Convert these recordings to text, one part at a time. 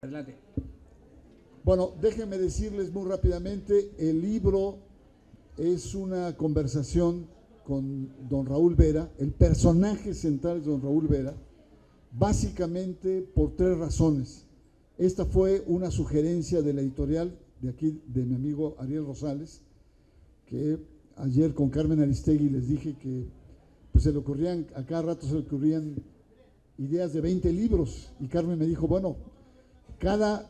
Adelante. Bueno, déjenme decirles muy rápidamente, el libro es una conversación con don Raúl Vera, el personaje central es don Raúl Vera, básicamente por tres razones. Esta fue una sugerencia de la editorial de aquí, de mi amigo Ariel Rosales, que ayer con Carmen Aristegui les dije que pues se le ocurrían, a cada rato se le ocurrían ideas de 20 libros, y Carmen me dijo, bueno, cada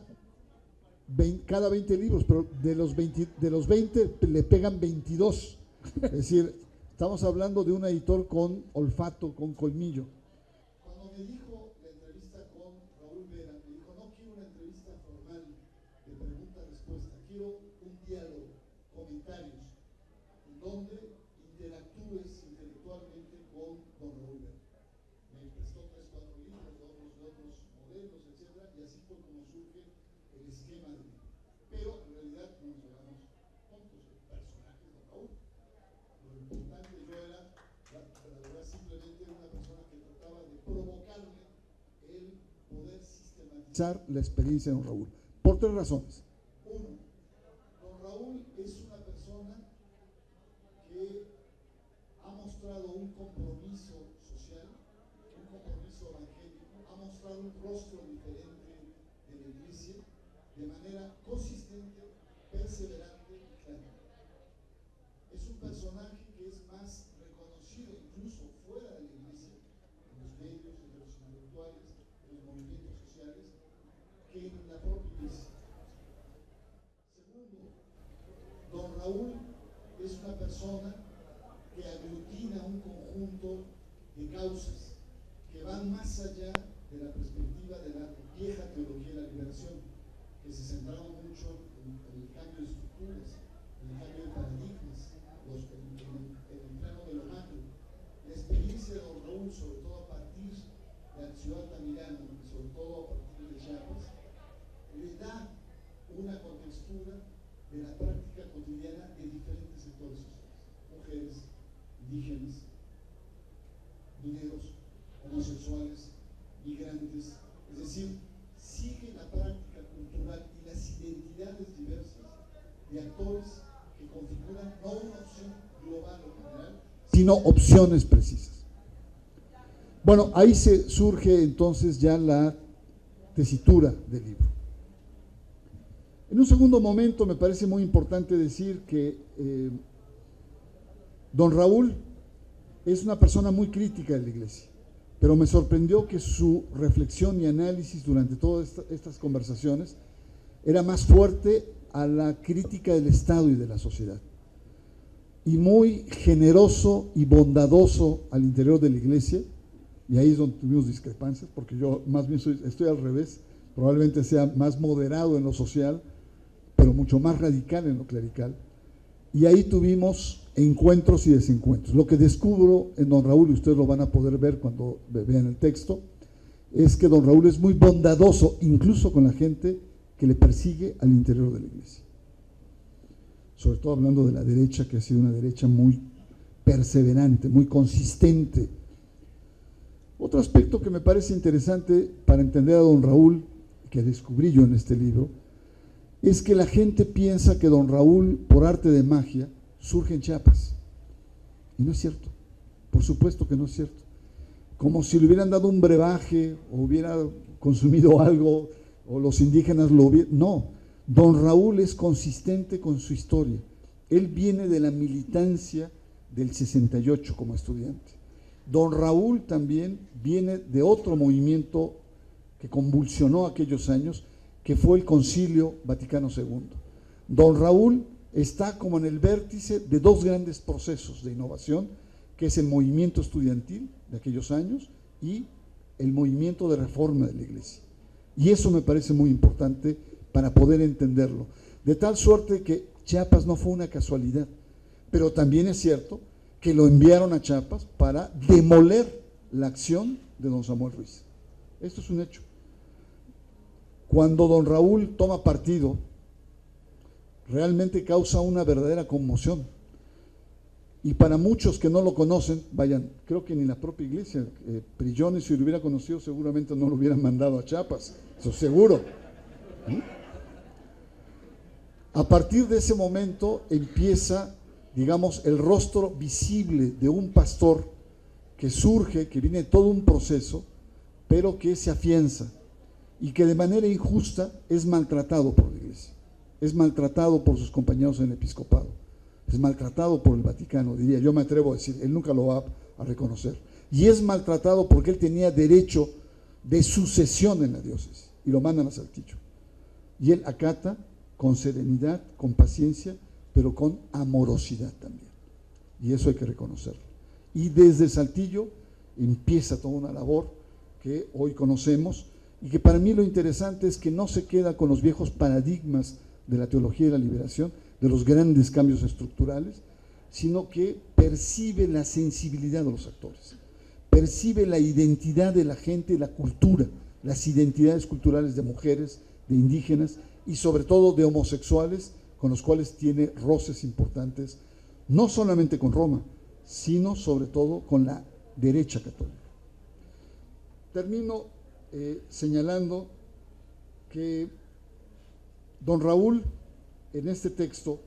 20 libros, pero de los 20 le pegan 22. Es decir, estamos hablando de un editor con olfato, con colmillo. Cuando me dijo la entrevista con Raúl Vera, me dijo, no quiero una entrevista formal de pregunta-respuesta, quiero un diálogo, comentarios, en donde interactúes intelectualmente con don Raúl Vera. Me prestó 3, 4 libros de otros modelos, etcétera, y así fue como surge el esquema de libro. Pero en realidad no nos hagamos tontos, el personaje de Raúl. Lo importante yo era, la verdad, simplemente una persona que trataba de provocarme el poder sistematizar la experiencia de don Raúl. Por tres razones. Uno, don Raúl es una persona que ha mostrado un compromiso social, un compromiso evangélico, ha mostrado un rostro diferente de la iglesia de manera consistente, perseverante y clara. Es un personaje que es más reconocido incluso fuera de la iglesia, en los medios, en los intelectuales, en los movimientos sociales, que en la propia iglesia. Segundo, don Raúl es una persona que aglutina un conjunto de causas que van más allá de la perspectiva de la vieja teología de la liberación, que se centraba mucho en el cambio de estructuras, en el cambio de paradigmas, en el plano de lo macro. La experiencia de don Raúl, sobre todo a partir de la ciudad de Altamirano, y sobre todo a partir de Chiapas, le da una contextura de la práctica cotidiana de diferentes sectores sociales, mujeres, indígenas, mineros, homosexuales, migrantes, es decir, sigue la práctica cultural y las identidades diversas de actores que configuran no una opción global o general, sino opciones precisas. Bueno, ahí se surge entonces ya la tesitura del libro. En un segundo momento me parece muy importante decir que don Raúl es una persona muy crítica de la iglesia, pero me sorprendió que su reflexión y análisis durante todas estas conversaciones era más fuerte a la crítica del Estado y de la sociedad, y muy generoso y bondadoso al interior de la iglesia, y ahí es donde tuvimos discrepancias, porque yo más bien estoy al revés, probablemente sea más moderado en lo social, pero mucho más radical en lo clerical, y ahí tuvimos encuentros y desencuentros. Lo que descubro en don Raúl, y ustedes lo van a poder ver cuando vean el texto, es que don Raúl es muy bondadoso, incluso con la gente que le persigue al interior de la iglesia. Sobre todo hablando de la derecha, que ha sido una derecha muy perseverante, muy consistente. Otro aspecto que me parece interesante para entender a don Raúl, que descubrí yo en este libro, es que la gente piensa que don Raúl, por arte de magia, surge en Chiapas. Y no es cierto. Por supuesto que no es cierto. Como si le hubieran dado un brebaje, o hubiera consumido algo, o los indígenas lo hubieran. No. Don Raúl es consistente con su historia. Él viene de la militancia del 68 como estudiante. Don Raúl también viene de otro movimiento que convulsionó aquellos años, que fue el Concilio Vaticano II. Don Raúl está como en el vértice de dos grandes procesos de innovación, que es el movimiento estudiantil de aquellos años y el movimiento de reforma de la iglesia. Y eso me parece muy importante para poder entenderlo. De tal suerte que Chiapas no fue una casualidad, pero también es cierto que lo enviaron a Chiapas para demoler la acción de don Samuel Ruiz. Esto es un hecho. Cuando don Raúl toma partido, realmente causa una verdadera conmoción. Y para muchos que no lo conocen, vayan, creo que ni la propia iglesia, Prilloni, si lo hubiera conocido, seguramente no lo hubieran mandado a Chiapas, eso seguro. A partir de ese momento empieza, digamos, el rostro visible de un pastor que surge, que viene todo un proceso, pero que se afianza y que de manera injusta es maltratado por la Iglesia, es maltratado por sus compañeros en el episcopado, es maltratado por el Vaticano, diría, yo me atrevo a decir, él nunca lo va a reconocer, y es maltratado porque él tenía derecho de sucesión en la diócesis, y lo mandan a Saltillo, y él acata con serenidad, con paciencia, pero con amorosidad también, y eso hay que reconocerlo. Y desde Saltillo empieza toda una labor que hoy conocemos, y que para mí lo interesante es que no se queda con los viejos paradigmas de la teología de la liberación, de los grandes cambios estructurales, sino que percibe la sensibilidad de los actores, percibe la identidad de la gente, la cultura, las identidades culturales de mujeres, de indígenas y sobre todo de homosexuales, con los cuales tiene roces importantes, no solamente con Roma, sino sobre todo con la derecha católica. Termino señalando que don Raúl, en este texto,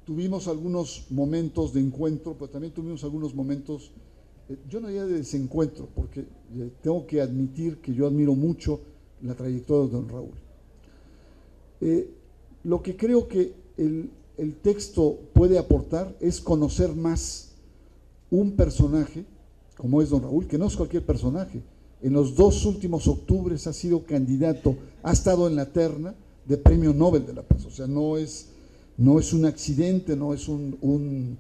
tuvimos algunos momentos de encuentro, pero también tuvimos algunos momentos, yo no diría de desencuentro, porque tengo que admitir que yo admiro mucho la trayectoria de don Raúl. Lo que creo que el texto puede aportar es conocer más un personaje, como es don Raúl, que no es cualquier personaje. En los 2 últimos octubres ha sido candidato, ha estado en la terna de Premio Nobel de la Paz, o sea, no es un accidente, no es un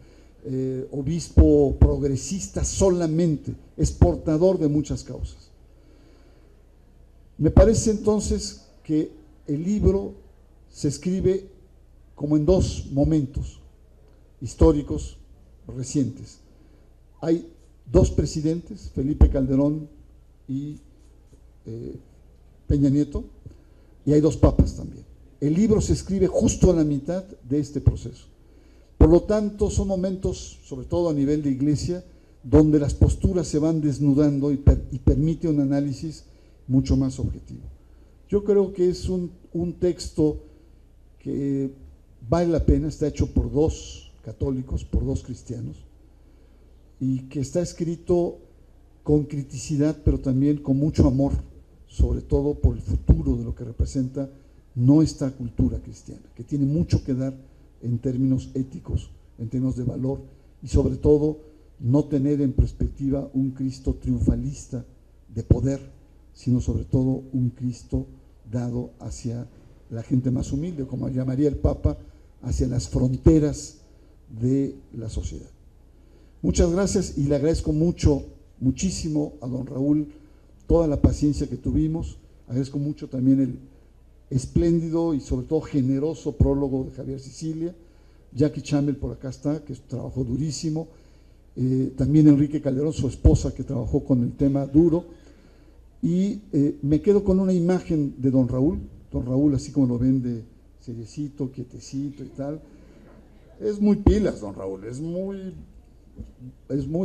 obispo progresista solamente, es portador de muchas causas. Me parece entonces que el libro se escribe como en 2 momentos históricos recientes. Hay 2 presidentes, Felipe Calderón y Peña Nieto, y hay 2 papas también. El libro se escribe justo a la mitad de este proceso. Por lo tanto, son momentos, sobre todo a nivel de iglesia, donde las posturas se van desnudando y permite un análisis mucho más objetivo. Yo creo que es un texto que vale la pena, está hecho por 2 católicos, por 2 cristianos, y que está escrito con criticidad, pero también con mucho amor, sobre todo por el futuro de lo que representa nuestra cultura cristiana, que tiene mucho que dar en términos éticos, en términos de valor, y sobre todo no tener en perspectiva un Cristo triunfalista de poder, sino sobre todo un Cristo dado hacia la gente más humilde, como llamaría el Papa, hacia las fronteras de la sociedad. Muchas gracias y le agradezco muchísimo a don Raúl toda la paciencia que tuvimos. Agradezco mucho también el espléndido y sobre todo generoso prólogo de Javier Sicilia. Jackie Chamel por acá está, que trabajó durísimo. También Enrique Calderón, su esposa, que trabajó con el tema duro. Y me quedo con una imagen de don Raúl. Don Raúl, así como lo ven, de seriecito, quietecito y tal. Es muy pilas, don Raúl, es muy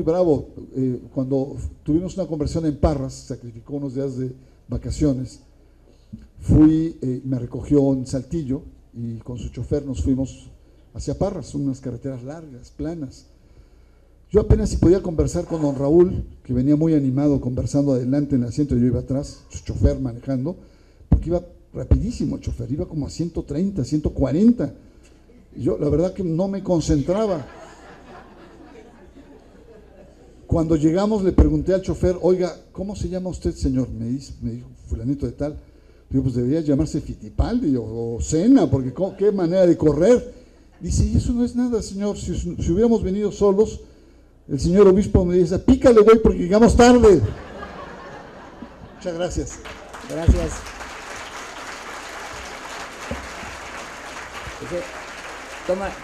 bravo. Cuando tuvimos una conversión en Parras, sacrificó unos días de vacaciones, me recogió en Saltillo y con su chofer nos fuimos hacia Parras, unas carreteras largas, planas. Yo apenas si podía conversar con don Raúl, que venía muy animado conversando adelante en el asiento, yo iba atrás, su chofer manejando, porque iba rapidísimo el chofer, iba como a 130, 140. Y yo la verdad que no me concentraba. Cuando llegamos le pregunté al chofer, oiga, ¿cómo se llama usted, señor? Me dijo, fulanito de tal. Digo, pues debería llamarse Fittipaldi o Senna, porque qué manera de correr. Dice, y eso no es nada, señor, si hubiéramos venido solos, el señor obispo me dice, pícale, güey, porque llegamos tarde. Muchas gracias. Gracias.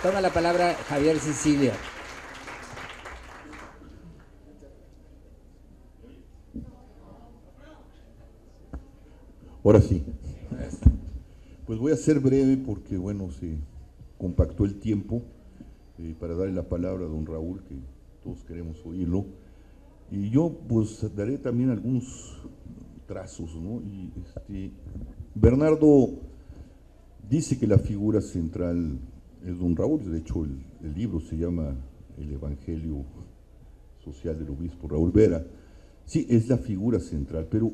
Toma la palabra Javier Sicilia. Ahora sí. Pues voy a ser breve porque, bueno, se compactó el tiempo para darle la palabra a don Raúl, que todos queremos oírlo. Y yo, pues, daré también algunos trazos, ¿no? Y Bernardo dice que la figura central es don Raúl. De hecho, el libro se llama El Evangelio Social del Obispo Raúl Vera. Sí, es la figura central, pero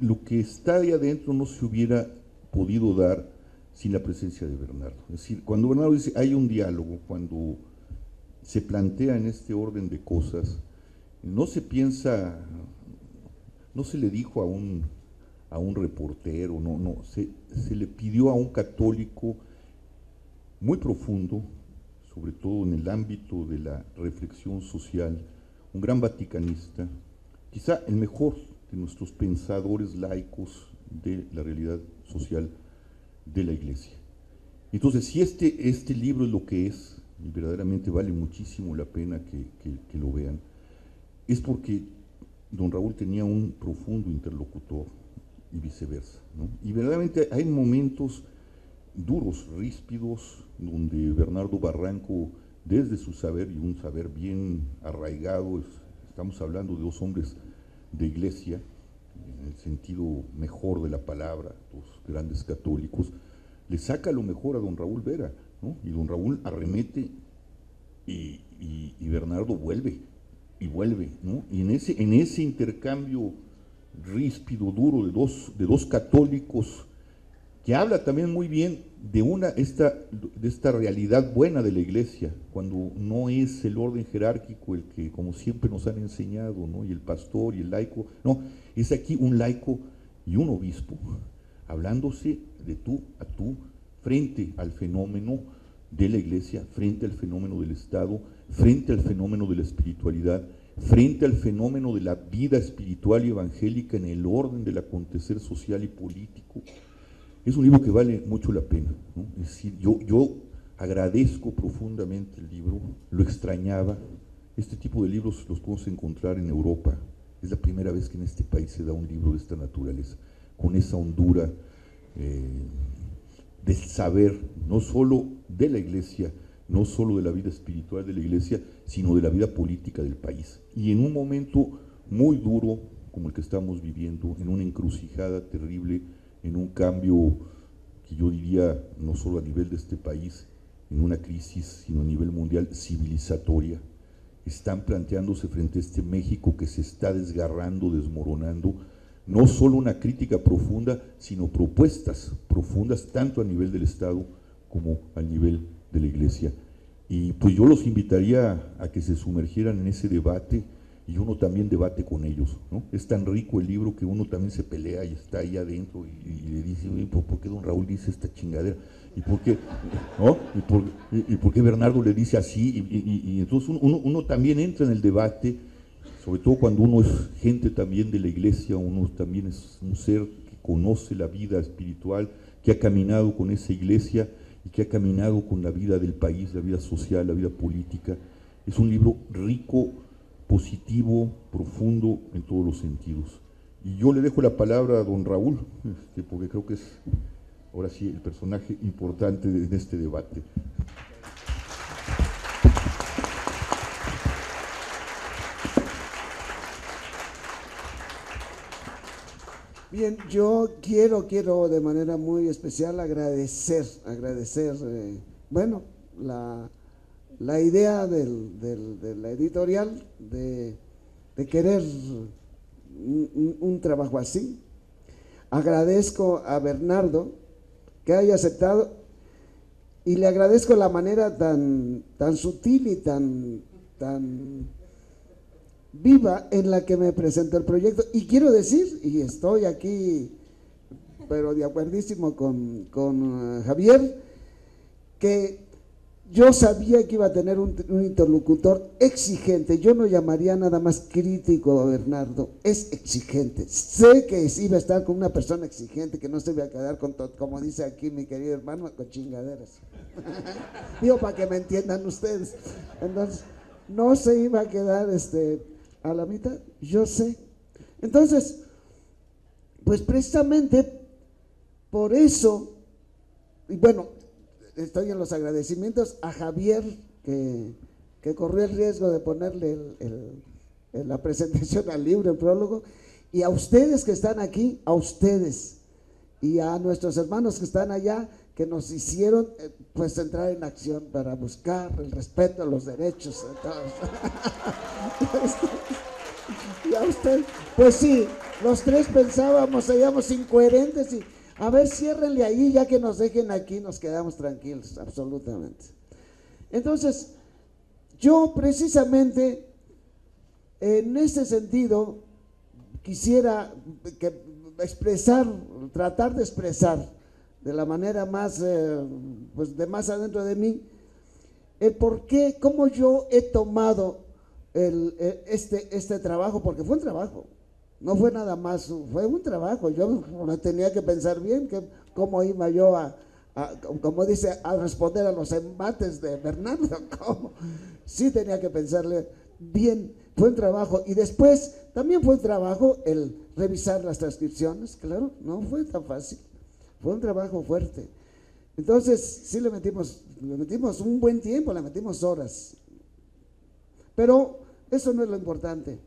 lo que está ahí adentro no se hubiera podido dar sin la presencia de Bernardo. Es decir, cuando Bernardo dice hay un diálogo, cuando se plantea en este orden de cosas, no se piensa, no se le dijo a un reportero, se le pidió a un católico muy profundo, sobre todo en el ámbito de la reflexión social, un gran vaticanista, quizá el mejor de nuestros pensadores laicos de la realidad social de la Iglesia. Entonces, si este libro es lo que es, y verdaderamente vale muchísimo la pena que lo vean, es porque don Raúl tenía un profundo interlocutor y viceversa, ¿no? Y verdaderamente hay momentos duros, ríspidos, donde Bernardo Barranco, desde su saber, y un saber bien arraigado, estamos hablando de dos hombres de iglesia, en el sentido mejor de la palabra, dos grandes católicos, le saca lo mejor a don Raúl Vera, ¿no? Y don Raúl arremete y Bernardo vuelve, y vuelve, ¿no? Y en ese intercambio ríspido, duro, de dos católicos, que habla también muy bien de esta realidad buena de la Iglesia, cuando no es el orden jerárquico el que, como siempre nos han enseñado, ¿no? Y el pastor y el laico, no, es aquí un laico y un obispo, hablándose de tú a tú, frente al fenómeno de la Iglesia, frente al fenómeno del Estado, frente al fenómeno de la espiritualidad, frente al fenómeno de la vida espiritual y evangélica en el orden del acontecer social y político. Es un libro que vale mucho la pena, ¿no? Es decir, yo agradezco profundamente el libro, lo extrañaba. Este tipo de libros los podemos encontrar en Europa. Es la primera vez que en este país se da un libro de esta naturaleza, con esa hondura del saber, no solo de la Iglesia, no solo de la vida espiritual de la Iglesia, sino de la vida política del país. Y en un momento muy duro, como el que estamos viviendo, en una encrucijada terrible, en un cambio que yo diría, no solo a nivel de este país, en una crisis, sino a nivel mundial, civilizatoria, están planteándose frente a este México que se está desgarrando, desmoronando, no solo una crítica profunda, sino propuestas profundas, tanto a nivel del Estado como a nivel de la Iglesia. Y pues yo los invitaría a que se sumergieran en ese debate, y uno también debate con ellos, ¿no? Es tan rico el libro que uno también se pelea y está ahí adentro y le dice, ¿por qué don Raúl dice esta chingadera? ¿Y por qué, ¿no? ¿Y por qué Bernardo le dice así? Y entonces uno también entra en el debate, sobre todo cuando uno es gente también de la Iglesia, uno también es un ser que conoce la vida espiritual, que ha caminado con esa Iglesia y que ha caminado con la vida del país, la vida social, la vida política. Es un libro rico, positivo, profundo en todos los sentidos. Y yo le dejo la palabra a don Raúl, porque creo que es ahora sí el personaje importante en este debate. Bien, yo quiero de manera muy especial agradecer, bueno, la idea de la editorial de querer un trabajo así. Agradezco a Bernardo que haya aceptado, y le agradezco la manera tan sutil y tan viva en la que me presenta el proyecto. Y quiero decir, y estoy aquí pero de acuerdísimo con Javier, que yo sabía que iba a tener un interlocutor exigente. Yo no llamaría nada más crítico a Bernardo, es exigente. Sé que iba a estar con una persona exigente, que no se iba a quedar con todo, como dice aquí mi querido hermano, con chingaderas. Digo, para que me entiendan ustedes. Entonces, no se iba a quedar a la mitad, yo sé. Entonces, pues precisamente por eso, y bueno, estoy en los agradecimientos a Javier, que corrió el riesgo de ponerle la presentación al libro, el prólogo, y a ustedes que están aquí, a ustedes y a nuestros hermanos que están allá, que nos hicieron pues entrar en acción para buscar el respeto a los derechos de todos. Ya usted, pues sí, los tres pensábamos, seríamos incoherentes y a ver, ciérrenle ahí, ya que nos dejen aquí, nos quedamos tranquilos, absolutamente. Entonces, yo precisamente en ese sentido quisiera tratar de expresar de la manera más, pues de más adentro de mí, el por qué, cómo yo he tomado este trabajo, porque fue un trabajo, no fue nada más, fue un trabajo. Yo tenía que pensar bien cómo iba yo como dice, a responder a los embates de Bernardo. ¿Cómo? Sí tenía que pensarle bien, fue un trabajo. Y después también fue un trabajo el revisar las transcripciones, claro, no fue tan fácil, fue un trabajo fuerte. Entonces sí le metimos un buen tiempo, le metimos horas. Pero eso no es lo importante.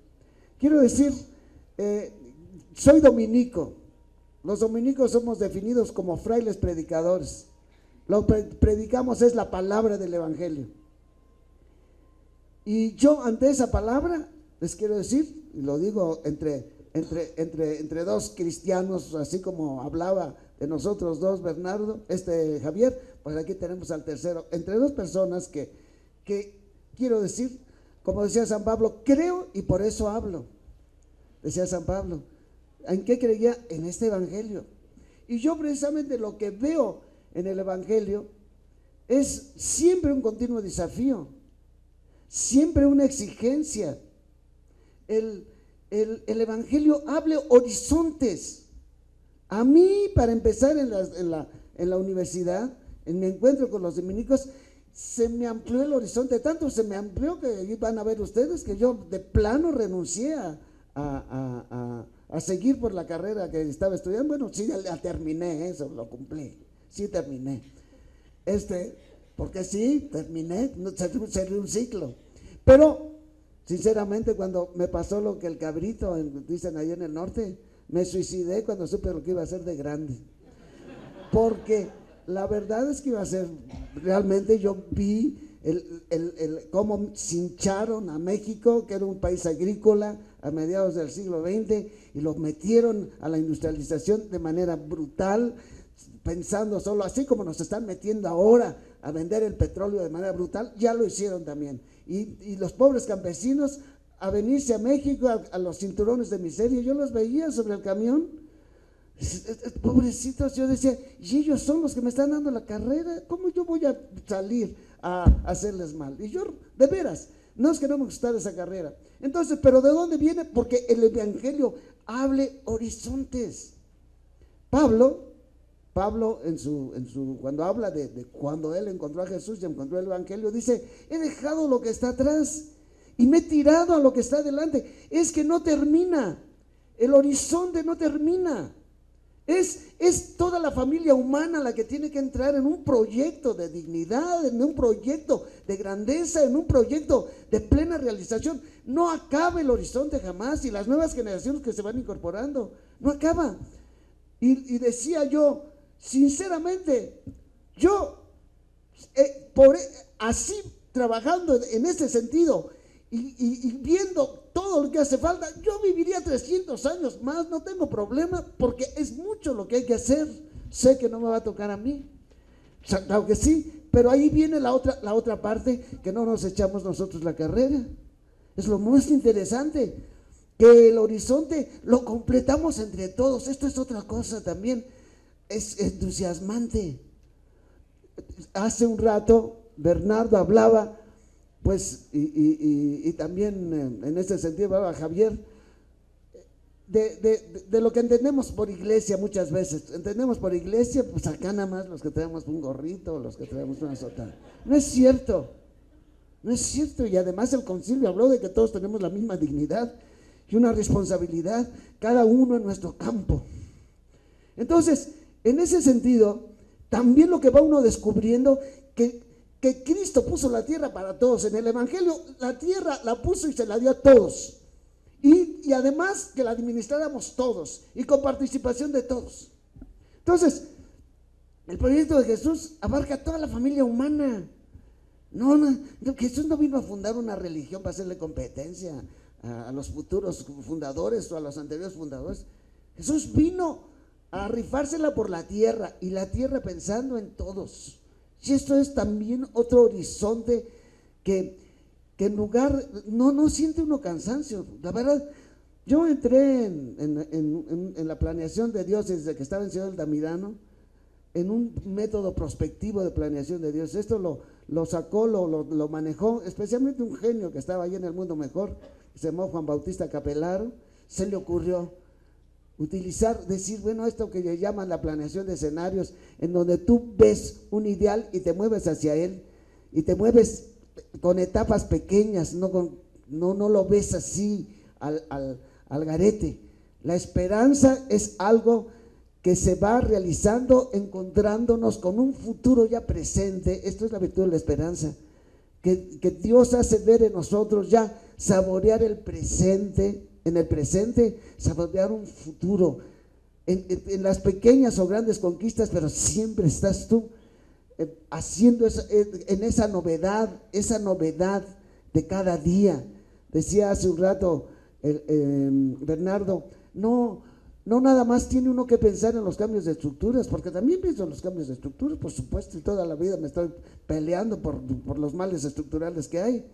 Quiero decir, soy dominico. Los dominicos somos definidos como frailes predicadores. Lo que predicamos es la palabra del evangelio. Y yo ante esa palabra les quiero decir, y lo digo entre dos cristianos, así como hablaba de nosotros dos, Bernardo, Javier, pues aquí tenemos al tercero, entre dos personas que quiero decir, como decía San Pablo, creo y por eso hablo. Decía San Pablo, ¿en qué creía? En este evangelio. Y yo precisamente lo que veo en el evangelio es siempre un continuo desafío, siempre una exigencia. El evangelio abre horizontes. A mí, para empezar en la universidad, en mi encuentro con los dominicos, se me amplió el horizonte, tanto se me amplió que van a ver ustedes que yo de plano renuncié a seguir por la carrera que estaba estudiando. Bueno, sí, ya terminé, eso lo cumplí, sí terminé. Porque sí, terminé, cerré un ciclo. Pero, sinceramente, cuando me pasó lo que el cabrito, dicen ahí en el norte, me suicidé cuando supe lo que iba a hacer de grande. Porque la verdad es que iba a ser, realmente yo vi cómo cincharon a México, que era un país agrícola a mediados del siglo XX, y lo metieron a la industrialización de manera brutal, pensando solo, así como nos están metiendo ahora a vender el petróleo de manera brutal, ya lo hicieron también. Y los pobres campesinos a venirse a México, a los cinturones de miseria, yo los veía sobre el camión, pobrecitos. Yo decía, y ellos son los que me están dando la carrera, ¿cómo yo voy a salir a hacerles mal? Y yo, de veras, no es que no me gustara esa carrera. Entonces, ¿pero de dónde viene? Porque el evangelio abre horizontes. Pablo cuando habla de cuando él encontró a Jesús y encontró el evangelio, dice, he dejado lo que está atrás y me he tirado a lo que está adelante. Es que no termina, el horizonte no termina. Es toda la familia humana la que tiene que entrar en un proyecto de dignidad, en un proyecto de grandeza, en un proyecto de plena realización. No acaba el horizonte jamás, y las nuevas generaciones que se van incorporando, no acaba. Y decía yo, sinceramente, yo así trabajando en ese sentido y viendo todo lo que hace falta, yo viviría 300 años más, no tengo problema, porque es mucho lo que hay que hacer. Sé que no me va a tocar a mí, claro que sí, pero ahí viene la otra parte, que no nos echamos nosotros la carrera. Es lo más interesante, que el horizonte lo completamos entre todos. Esto es otra cosa también, es entusiasmante. Hace un rato Bernardo hablaba, pues, y también en ese sentido hablaba Javier, de lo que entendemos por iglesia muchas veces. Entendemos por iglesia, pues acá nada más los que tenemos un gorrito, los que tenemos una sotana. No es cierto, no es cierto. Y además el concilio habló de que todos tenemos la misma dignidad y una responsabilidad, cada uno en nuestro campo. Entonces, en ese sentido, también lo que va uno descubriendo, que Cristo puso la tierra para todos. En el evangelio la tierra la puso y se la dio a todos, y además que la administráramos todos y con participación de todos. Entonces, el proyecto de Jesús abarca a toda la familia humana. No, Jesús no vino a fundar una religión para hacerle competencia a los futuros fundadores o a los anteriores fundadores. Jesús vino a rifársela por la tierra, y la tierra pensando en todos. Y esto es también otro horizonte que en lugar, no siente uno cansancio. La verdad, yo entré en la planeación de Dios desde que estaba en Ciudad Altamirano, en un método prospectivo de planeación de Dios. Esto lo sacó, lo manejó, especialmente un genio que estaba allí en el Mundo Mejor, se llamó Juan Bautista Capelaro. Se le ocurrió decir, bueno, esto que le llaman la planeación de escenarios, en donde tú ves un ideal y te mueves hacia él, y te mueves con etapas pequeñas, no lo ves así al garete. La esperanza es algo que se va realizando encontrándonos con un futuro ya presente. Esto es la virtud de la esperanza, que Dios hace ver en nosotros ya saborear el presente, en el presente saborear un futuro, en las pequeñas o grandes conquistas, pero siempre estás tú haciendo en esa novedad de cada día. Decía hace un rato Bernardo, no nada más tiene uno que pensar en los cambios de estructuras, porque también pienso en los cambios de estructuras, por supuesto, y toda la vida me estoy peleando por los males estructurales que hay,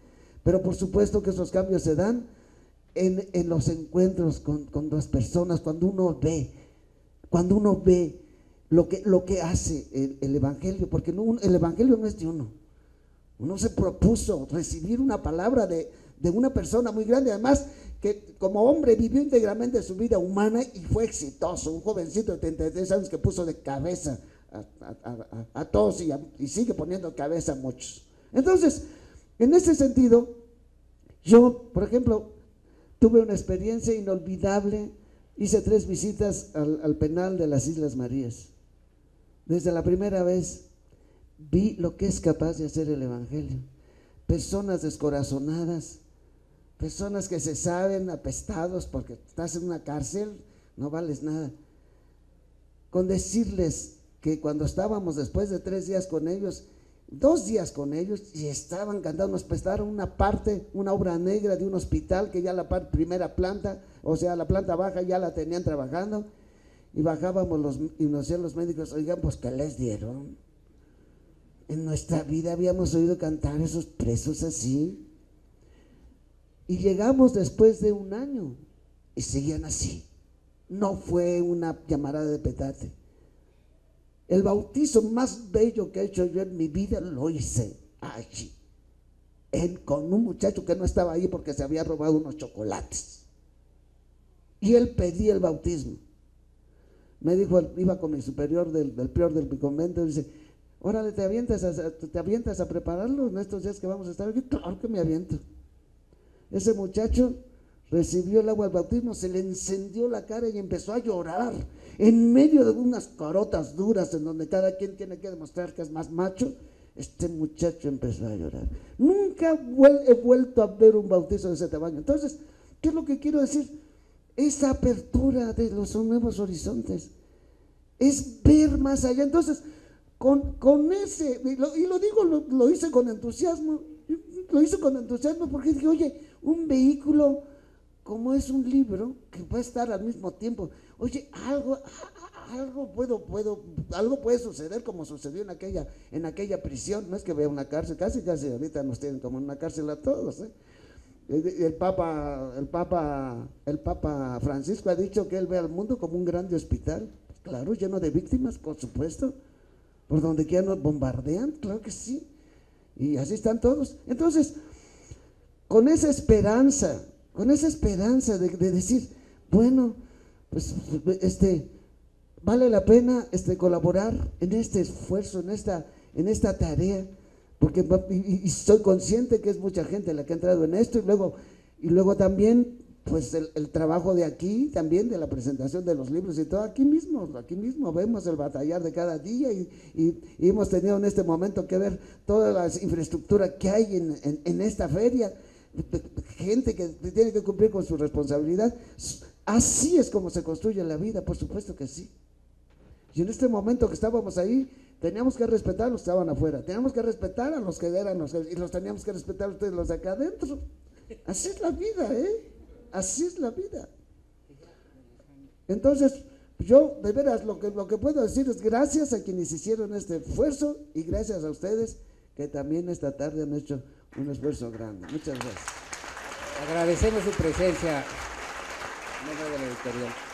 pero por supuesto que esos cambios se dan en los encuentros con las personas, cuando uno ve lo que hace el Evangelio, porque el Evangelio no es de uno se propuso recibir una palabra de una persona muy grande, además que como hombre vivió íntegramente su vida humana y fue exitoso, un jovencito de 33 años que puso de cabeza a todos y sigue poniendo cabeza a muchos. Entonces, en ese sentido, yo, por ejemplo, tuve una experiencia inolvidable. Hice 3 visitas al penal de las Islas Marías. Desde la primera vez vi lo que es capaz de hacer el Evangelio. Personas descorazonadas, personas que se saben apestados porque estás en una cárcel, no vales nada. Con decirles que cuando estábamos después de 3 días con ellos, 2 días con ellos, y estaban cantando, nos prestaron una obra negra de un hospital que ya la primera planta, o sea, la planta baja ya la tenían trabajando, y bajábamos y nos decían los médicos, oigan, pues ¿qué les dieron? En nuestra vida habíamos oído cantar esos presos así. Y llegamos después de 1 año y seguían así. No fue una llamarada de petate. El bautizo más bello que he hecho yo en mi vida lo hice allí, con un muchacho que no estaba ahí porque se había robado unos chocolates. Y él pedía el bautismo. Me dijo, iba con mi superior del prior del convento, y dice, órale, ¿te avientas a prepararlo en estos días que vamos a estar aquí? Claro que me aviento. Ese muchacho recibió el agua del bautismo, se le encendió la cara y empezó a llorar en medio de unas carotas duras en donde cada quien tiene que demostrar que es más macho. Este muchacho empezó a llorar. Nunca he vuelto a ver un bautizo de ese tamaño. Entonces, ¿qué es lo que quiero decir? Esa apertura de los nuevos horizontes es ver más allá. Entonces, con ese, y lo digo, lo hice con entusiasmo. Lo hice con entusiasmo porque dije, oye, un vehículo como es un libro que puede estar al mismo tiempo, oye, algo puede suceder como sucedió en aquella prisión. No es que vea una cárcel, casi ahorita nos tienen como en una cárcel a todos, ¿eh? El Papa Francisco ha dicho que él ve al mundo como un grande hospital, claro, lleno de víctimas, por supuesto, por donde quiera nos bombardean, claro que sí, y así están todos. Entonces, con esa esperanza de decir, bueno, pues vale la pena colaborar en este esfuerzo, en esta tarea, porque y soy consciente que es mucha gente la que ha entrado en esto, y luego también pues el trabajo de aquí, también de la presentación de los libros y todo, aquí mismo vemos el batallar de cada día, y hemos tenido en este momento que ver toda la infraestructura que hay en esta feria, gente que tiene que cumplir con su responsabilidad. Así es como se construye la vida, por supuesto que sí. Y en este momento que estábamos ahí, teníamos que respetar a los que estaban afuera, teníamos que respetar a los que eran y los teníamos que respetar a ustedes, los de acá adentro. Así es la vida, así es la vida. Entonces, yo de veras lo que puedo decir es gracias a quienes hicieron este esfuerzo y gracias a ustedes que también esta tarde han hecho un esfuerzo grande. Muchas gracias. Agradecemos su presencia en nombre de la editorial.